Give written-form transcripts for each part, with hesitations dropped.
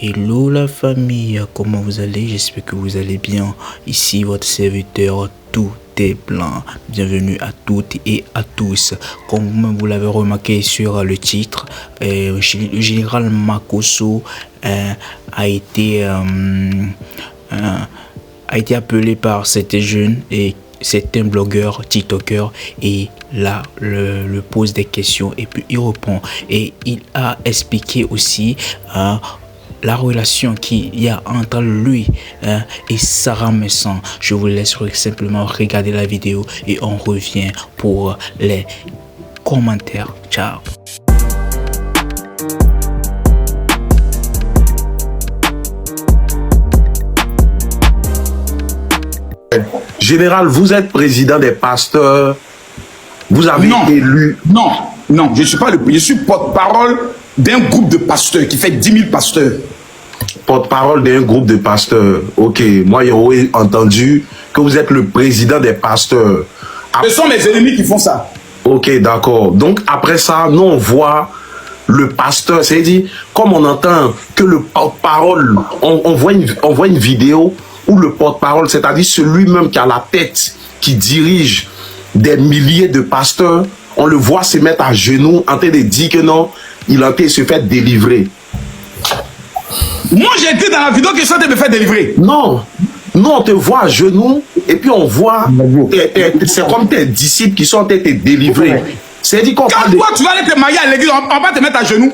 Hello la famille, comment vous allez? J'espère que vous allez bien. Ici votre serviteur, tout est blanc. Bienvenue à toutes et à tous. Comme vous l'avez remarqué sur le titre, le général Makosso a été appelé par certains jeunes et certains blogueurs, tiktokers, et là le pose des questions et puis il répond, et il a expliqué aussi la relation qu'il y a entre lui et Sarah Messan. Je vous laisse simplement regarder la vidéo et on revient pour les commentaires. Ciao. Général, vous êtes président des pasteurs. Vous avez été élu. Non, je suis porte-parole d'un groupe de pasteurs qui fait 10 000 pasteurs. Porte-parole d'un groupe de pasteurs. Ok, moi j'aurais entendu que vous êtes le président des pasteurs. Ce sont mes ennemis qui font ça. Ok, d'accord. Donc après ça, nous on voit le pasteur, c'est-à-dire, comme on entend que le porte-parole, on voit une vidéo où le porte-parole, c'est-à-dire celui-même qui a la tête, qui dirige des milliers de pasteurs, on le voit se mettre à genoux en train de dire que non, il a été se fait délivrer. Moi j'ai été dans la vidéo que je suis en train de me faire délivrer. Non, nous on te voit à genoux et puis on voit, c'est comme tes disciples qui sont en train de te délivrer. C'est-à-dire qu'on Quand toi tu vas aller te marier à l'église, on va te mettre à genoux.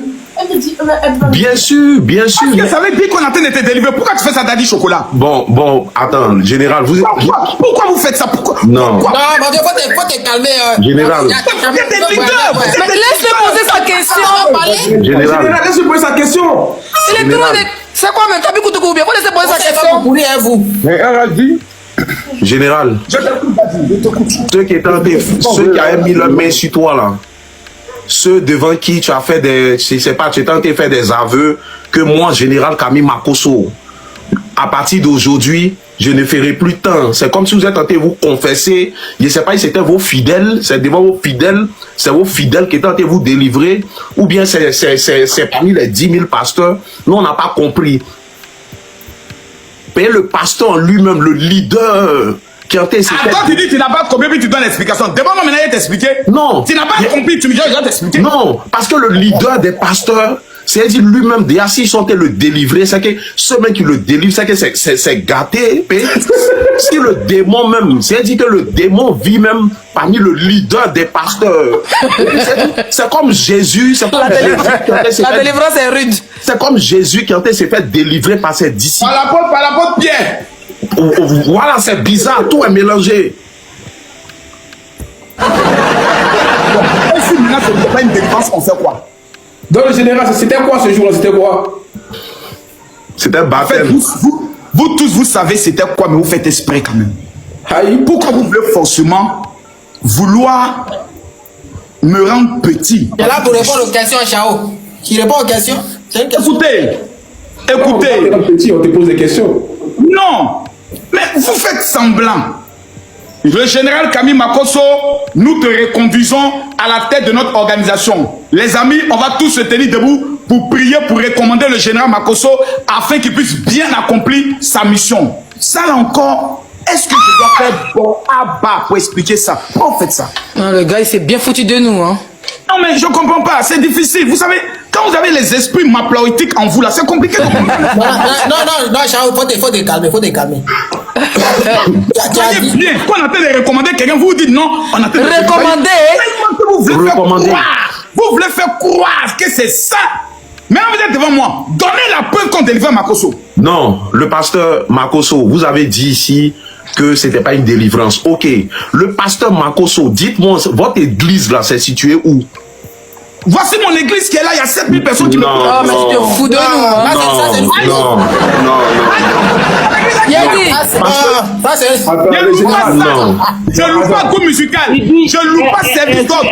Bien sûr, bien sûr. Parce que ça veut dire qu'on est en train de te délivrer. Pourquoi tu fais ça, Daddy Chocolat? Bon, attends, général, pourquoi vous faites ça? Pourquoi? Non. Pourquoi? Non, faut te calmer. Général. Mais laisse-le poser sa question. Général. Laisse-le poser sa question. Il est trop de... C'est quoi maintenant? Faut laisser poser sa question. Pour vous. Général. Ceux qui avaient mis leur main sur toi là. Ceux devant qui tu as fait des, je sais pas, tu es en train de faire des aveux que moi, général Camille Makosso, à partir d'aujourd'hui, je ne ferai plus tant. C'est comme si vous êtes en train de vous confesser. Je ne sais pas si c'était vos fidèles, c'est devant vos fidèles, c'est vos fidèles qui étaient en train de vous délivrer, ou bien c'est parmi les 10 000 pasteurs. Nous, on n'a pas compris. Mais le pasteur lui-même, le leader, qui a été... Attends, tu dis tu n'as pas compris, puis tu donnes l'explication. Devant moi maintenant, il t'expliquer. Non. Tu n'as pas compris, tu me dis, je vais t'expliquer. Non, parce que le leader des pasteurs, c'est-à-dire lui-même, déjà, s'ils sont en train de le délivrer, c'est que ceux qui le délivrent, c'est que c'est gâté. Si le démon même, c'est-à-dire que le démon vit même parmi le leader des pasteurs. C'est comme Jésus, c'est comme Jésus. La délivrance est rude. C'est comme Jésus qui a été se fait délivrer par ses disciples. Par l'apôtre Pierre. Voilà, c'est bizarre, tout est mélangé. Si maintenant ce n'est pas une défense, on fait quoi? Donc le général, c'était quoi ce jour-là? C'était quoi? C'était baptême. Vous tous, vous savez c'était quoi, mais vous faites exprès quand même. Aïe. Pourquoi vous voulez forcément vouloir me rendre petit? Il est là pour répondre aux questions, Chao. Qui répond aux questions? Écoutez. Quand petit, on te pose des questions. Non, mais vous faites semblant. Le général Camille Makosso, nous te reconduisons à la tête de notre organisation. Les amis, on va tous se tenir debout pour prier, pour recommander le général Makosso afin qu'il puisse bien accomplir sa mission. Ça là encore, est-ce que je dois faire bon à bas pour expliquer ça? Pourquoi vous faites ça? Non, le gars, il s'est bien foutu de nous, hein. Non, mais je comprends pas, c'est difficile. Vous savez, quand vous avez les esprits maploïtiques en vous, là, c'est compliqué de comprendre. Non, Chao, faut te calmer, faut te calmer. Voyez bien, quand on a de recommander quelqu'un, vous dites non, on a de recommander. Vous voulez faire croire que c'est ça. Mais vous êtes devant moi, donnez la preuve qu'on délivre Makosso. Non, le pasteur Makosso, vous avez dit ici que c'était pas une délivrance. Ok, le pasteur Makosso, dites-moi, votre église là, c'est situé où? Voici mon église qui est là, il y a 7000 personnes qui me... Non, mais tu te fous de nous, hein. Non. Je loue pas coup musical. Je loue pas service d'ordre.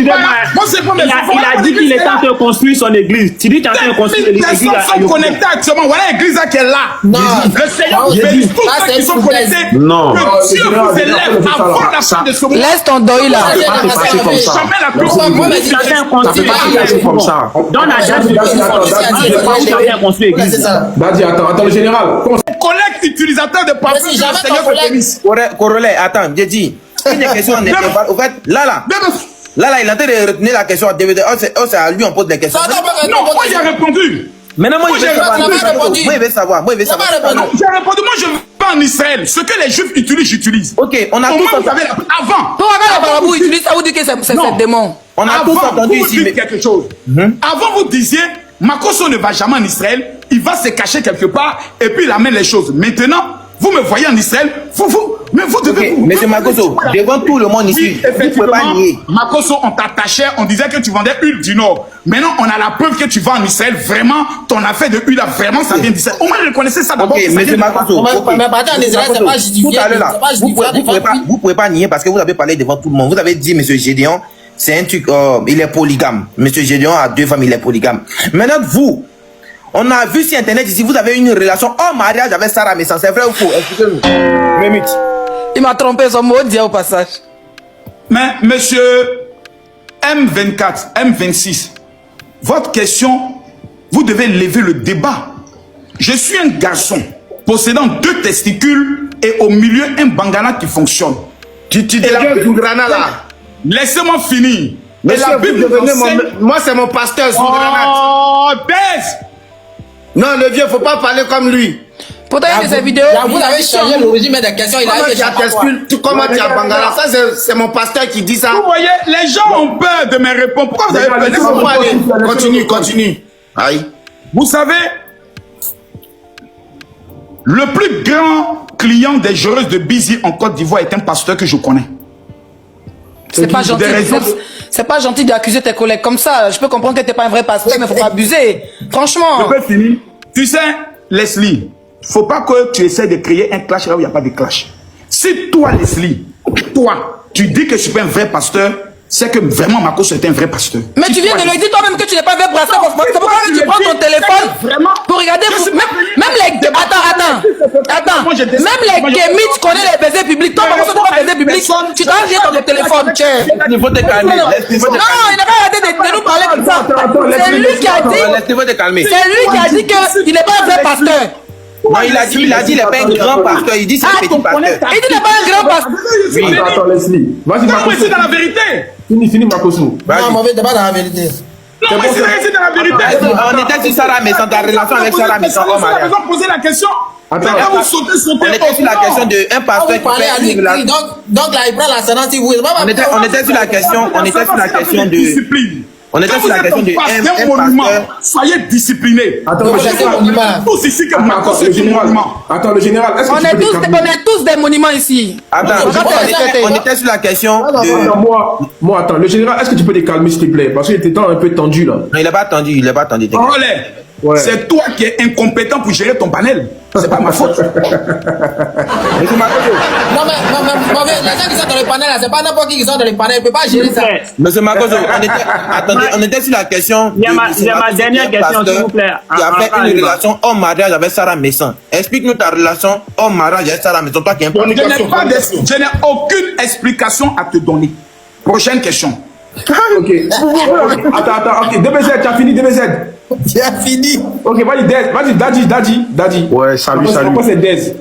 Il a dit qu'il est en train de construire son église. Tu dis qu'il est en train de construire l'église. Les personnes sont connectées actuellement. Voilà l'église qui est là. Le Seigneur vous bénisse. Tous ceux qui sont connectés. Non. Que Dieu vous élève avant la fin de ce monde. Laisse ton deuil là. Jamais la plus comme ça. Dans la date de Dadi, attends, le général. Collecte utilisateur de parfum. Le Seigneur vous bénisse. Corollaire, attends, j'ai dit. Une question n'était pas. Au fait, là, il est en train de retenir la question. Oh, c'est à lui, on pose des questions. Non, moi j'ai répondu. Maintenant, moi, il veut savoir. Moi, il veut savoir. J'ai répondu, moi je vais pas en Israël. Ce que les Juifs utilisent, j'utilise. Ok, on a tous entendu. Avant. Pourquoi la barabou utilise ça, vous dites que c'est démon. On a tous entendu vous ici. dites quelque chose. Avant, vous disiez, Makosso ne va jamais en Israël. Il va se cacher quelque part et puis il amène les choses. Maintenant, vous me voyez en Israël. Mais vous devez. Mais c'est Makosso, devant tout le monde ici. Oui, effectivement, Makosso, on t'attachait, on disait que tu vendais huile du Nord. Maintenant, on a la preuve que tu vas en Israël. Vraiment, ton affaire de huile, vraiment, ça vient d'Israël. Au moins, reconnaissez ça d'abord. Ok, mais c'est Makosso. Mais attends, en Israël, c'est pas justifié. Tout à l'heure, là, vous pouvez pas nier parce que vous avez parlé devant tout le monde. Vous avez dit, monsieur Gédéon, c'est un truc, il est polygame. Monsieur Gédéon a 2 femmes, il est polygame. Maintenant, vous, on a vu sur Internet ici, vous avez une relation hors mariage avec Sarah Messan. C'est vrai ou faux? Expliquez-nous. Minute. Il m'a trompé, son mot dit au passage. Mais, monsieur M24, M26, votre question, vous devez lever le débat. Je suis un garçon possédant 2 testicules et au milieu un bangana qui fonctionne. Tu deviens Zougrana là. Laissez-moi finir. Mais la Bible moi c'est mon pasteur Zougrana. Oh, baisse. Non, le vieux, faut pas parler comme lui. Pourtant, il y a des vidéos. Vous avez changé le régime des questions. Comment tu as Bangala? Ça, c'est mon pasteur qui dit ça. Vous voyez, les gens ont peur de me répondre. Pourquoi vous avez peur? Continue. Aïe. Vous savez, le plus grand client des joueuses de Bizi en Côte d'Ivoire est un pasteur que je connais. C'est pas gentil. C'est pas gentil d'accuser tes collègues comme ça. Je peux comprendre que t'es pas un vrai pasteur, mais faut pas abuser. Franchement. Je peux finir. Tu sais, Leslie, faut pas que tu essaies de créer un clash là où il n'y a pas de clash. Si toi, Leslie, tu dis que je suis pas un vrai pasteur, c'est que vraiment Makosso est un vrai pasteur. Mais si tu viens de le dire toi-même que tu n'es pas un vrai pasteur. C'est pourquoi tu prends ton téléphone pour regarder. Même les. Attends. Même les kémites connaissent les baisers publics. Toi, Makosso, tu pas baiser public. Tu dois rien dans ton téléphone, tiens. Il faut te calmer. Non, il n'a pas arrêté de nous parler comme ça. C'est lui qui a dit. C'est lui qui a dit qu'il n'est pas un vrai pasteur. Non, il a dit, il n'est pas un grand pasteur. Il dit c'est un petit pasteur. Il dit qu'il n'est pas un grand pasteur. Oui, attends, Leslie. Vas-y, Non, mais Makosso. c'est dans la vérité. Fini, Makosso. Non, mauvais débat dans la vérité. Non, mais c'est dans la vérité. On était sur Sarah Messan, ta relation avec Sarah Messan au mariage. Vous avez posé la question. Attends, vous sautez. On était sur la question d'un pasteur qui fait une relation. Donc là, il prend l'ascendant si vous. On était sur la question de. Discipline. On était sur la question de un monument. pasteur. Soyez disciplinés. Attends, Tous ici que Makosso le est un général. monument. Attends, le général, est-ce que tu peux te calmer? On est tous des monuments ici. Attends, on était sur la question Attends, de. moi, attends, le général, est-ce que tu peux te calmer s'il te plaît? Parce qu'il était un peu tendu là. Non, il n'a pas attendu, Relais. Ouais. C'est toi qui es incompétent pour gérer ton panel. C'est pas ma faute. Monsieur Makosso. Non, mais les gens qui sont dans le panel là, c'est pas n'importe qui sont dans le panel. Il peut pas gérer ça. Monsieur Makosso, on était sur la question. Il y a ma dernière question, s'il vous plaît. Tu as fait une relation hors mariage avec Sarah Messan. Explique-nous ta relation hors mariage avec Sarah Messan. Toi qui es un pasteur. Je n'ai aucune explication à te donner. Prochaine question. Ok. Attends, ok. DBZ, tu as fini, DBZ. Tu as fini. Ok, vas-y, Daddy. Ouais, salut. Pourquoi c'est Dez?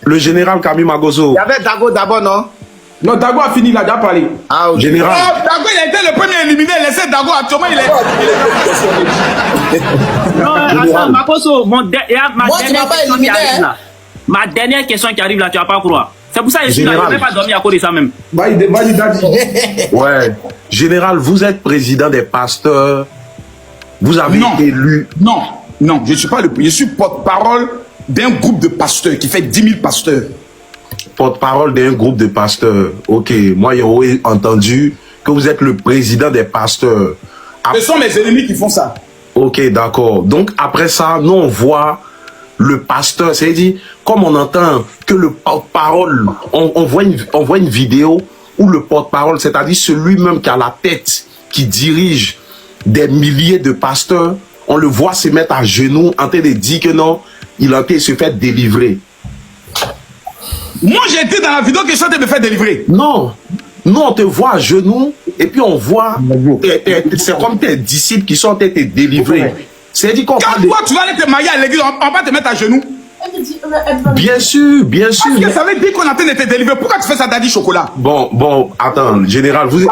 Le général Camille Makosso. Il y avait Dago d'abord, non? Non, Dago a fini, il a déjà parlé. Ah, ok. Général. Dago, il a été le premier éliminé. Laissez Dago actuellement, il est. Non, attends, Makosso, Moi, tu m'as pas éliminé, hein? Ma dernière question qui arrive là, tu vas pas croire. C'est pour ça que je suis là, je ne vais pas dormir à cause de ça même. Vas-y, Daddy. Ouais. Général, vous êtes président des pasteurs. Vous avez été élu. Non, je suis pas je suis porte-parole d'un groupe de pasteurs qui fait 10 000 pasteurs. Porte-parole d'un groupe de pasteurs. Ok, moi j'aurais entendu que vous êtes le président des pasteurs. Ce sont mes ennemis qui font ça. Ok, d'accord. Donc après ça, nous on voit le pasteur, c'est-à-dire, comme on entend que le porte-parole, on voit une vidéo où le porte-parole, c'est-à-dire celui-même qui a la tête, qui dirige des milliers de pasteurs, on le voit se mettre à genoux en train de dire que non, il a été se fait délivrer. Moi, j'ai été dans la vidéo que je suis en train de me faire délivrer. Non. Nous, on te voit à genoux et puis on voit, c'est comme tes disciples qui sont en train de te délivrer. C'est-à-dire qu'on quand toi, tu vas aller te marier à l'église, on va te mettre à genoux. Bien sûr, bien sûr. Parce que ça veut dire qu'on est en train de te délivrer. Pourquoi tu fais ça, Daddy Chocolat? Bon, attends, général, vous...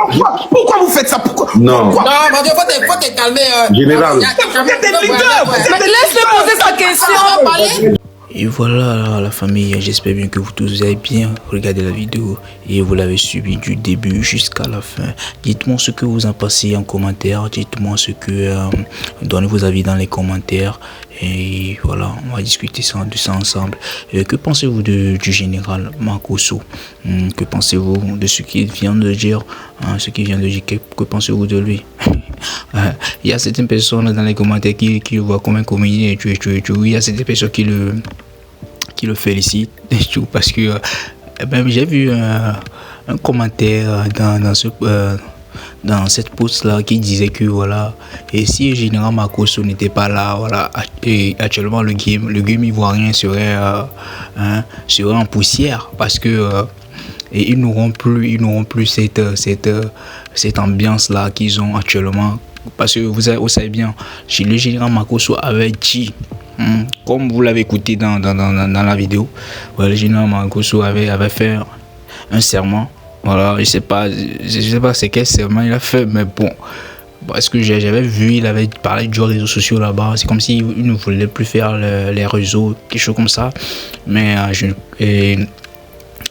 Pourquoi vous faites ça? Pourquoi? Non. Pourquoi? Non, mon Dieu, faut te calmer. Général. Vous êtes des leaders. Laisse-le poser sa question. Et voilà la famille, j'espère bien que vous tous avez bien regardé la vidéo et vous l'avez suivi du début jusqu'à la fin. Dites-moi ce que vous en pensez en commentaire, dites-moi ce que donnez vos avis dans les commentaires et voilà, on va discuter de ça ensemble. Que pensez-vous du général Makosso? Que pensez-vous de ce qu'il vient de dire? Que pensez-vous de lui? Il y a certaines personnes dans les commentaires qui le voient comme un comédien et tout. Il y a certaines personnes qui le félicitent et tout parce que j'ai vu un commentaire dans cette post là qui disait que voilà, et si le général Makosso n'était pas là, voilà, et actuellement le game ivoirien serait en poussière parce que et ils n'auront plus cette ambiance là qu'ils ont actuellement, parce que vous savez bien, le général Makosso avait dit, comme vous l'avez écouté dans la vidéo, voilà, le général Makosso avait fait un serment. Voilà, je sais pas c'est quel serment il a fait, mais bon, parce que j'avais vu, il avait parlé du réseaux sociaux là-bas. C'est comme s'il ne voulait plus faire les réseaux, quelque chose comme ça. Mais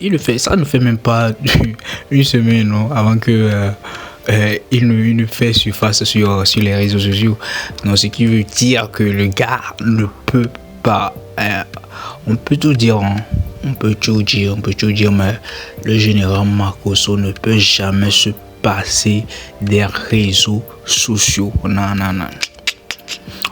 il le fait, ça ne fait même pas une semaine, non, avant que il ne fait surface sur les réseaux sociaux. Donc, ce qui veut dire que le gars ne peut pas. On peut tout dire, hein. On peut tout dire, mais le général Makosso ne peut jamais se passer des réseaux sociaux. Non.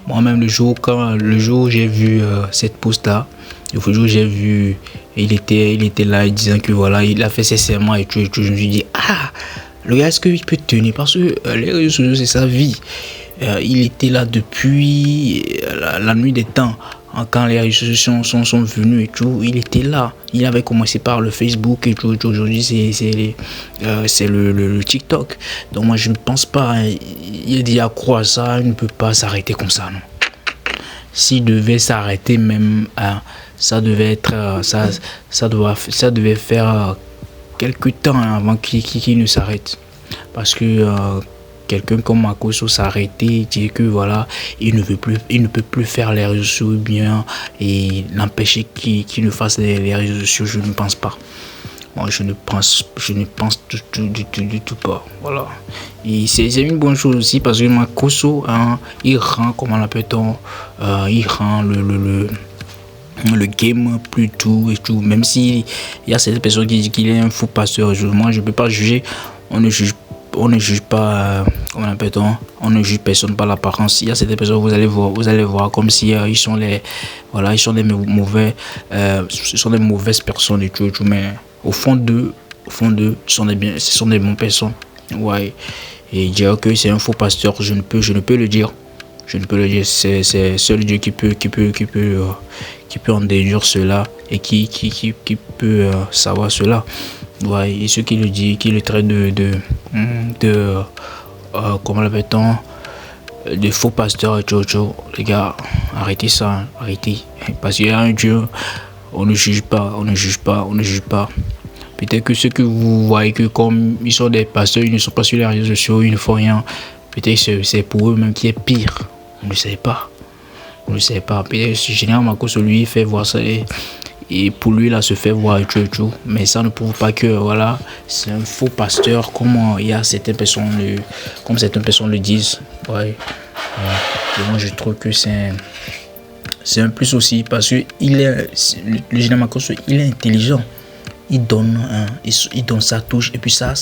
Moi-même, le jour où j'ai vu cette post-là, le jour où j'ai vu, il était là, disant que voilà, il a fait ses serments et tout. Je me suis dit, le gars, est-ce qu'il peut tenir? Parce que les réseaux sociaux, c'est sa vie. Il était là depuis la nuit des temps. Quand les réseaux sociaux sont venus et tout, il était là. Il avait commencé par le Facebook et tout. Aujourd'hui, c'est le TikTok. Donc moi, je ne pense pas. Il dit à quoi ça? Il ne peut pas s'arrêter comme ça, non. S'il devait s'arrêter même, ça devait être, ça devait faire quelques temps avant qu'il ne s'arrête. Parce que quelqu'un comme Makosso s'arrêter, dire que voilà, il ne peut plus faire les réseaux sociaux bien et l'empêcher qu'il ne fasse les réseaux sociaux, je ne pense pas. Moi, je ne pense du tout pas. Voilà. Et c'est une bonne chose aussi parce que Makosso, il rend, comment l'appelle-t-on, il rend le game plus doux et tout. Même s'il y a certaines personnes qui disent qu'il est un faux pasteur, moi je ne peux pas juger. On ne juge pas, comment appelle-t-on, on ne juge personne par l'apparence. Il y a certaines personnes, vous allez voir comme si ils sont des mauvaises personnes et tout, mais au fond d'eux, ce sont des bonnes personnes. Ouais. Et dire que c'est un faux pasteur, je ne peux le dire. C'est seul Dieu qui peut en déduire cela et qui peut savoir cela. Ouais, et ceux qui le disent, qui le traitent comment l'appelle-t-on, de faux pasteurs et tout, les gars, arrêtez ça, arrêtez. Parce qu'il y a un Dieu, on ne juge pas. Peut-être que ceux que vous voyez que comme ils sont des pasteurs, ils ne sont pas sur les réseaux sociaux, ils ne font rien. Peut-être que c'est pour eux même qui est pire. On ne sait pas. Peut-être que ce général Makosso, lui, fait voir ça et pour lui, là, se fait voir et tout. Mais ça ne prouve pas que, voilà, c'est un faux pasteur, comme il y a certaines personnes le disent. Ouais. Et moi, je trouve que c'est un plus aussi parce que le général Makosso, il est intelligent. Il donne sa touche et puis ça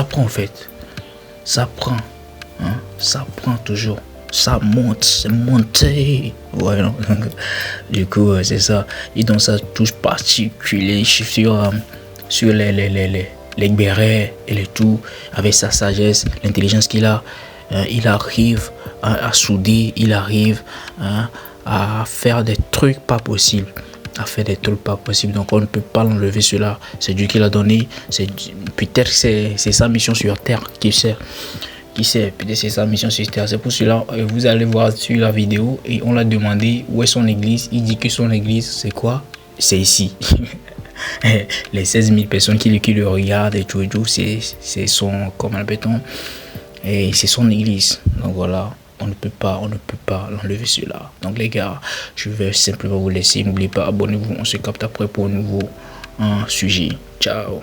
prend en fait. Ça prend toujours. ça monte, c'est monté. Ouais, non. Du coup, c'est ça. Et donc, ça touche particulier sur les bérets et les tout, avec sa sagesse, l'intelligence qu'il a. Il arrive à souder, il arrive à faire des trucs pas possibles. Donc on ne peut pas l'enlever cela. C'est Dieu qui l'a donné. Peut-être c'est sa mission sur terre. Qui sait, peut-être c'est sa mission sur terre. C'est pour cela vous allez voir sur la vidéo et on l'a demandé où est son église. Il dit que son église c'est quoi? C'est ici. Les 16 000 personnes qui le regardent et tout, c'est son, comment appelle-t-on, et c'est son église. Donc voilà, on ne peut pas l'enlever cela. Donc les gars, je vais simplement vous laisser. N'oubliez pas, abonnez-vous. On se capte après pour un nouveau sujet. Ciao.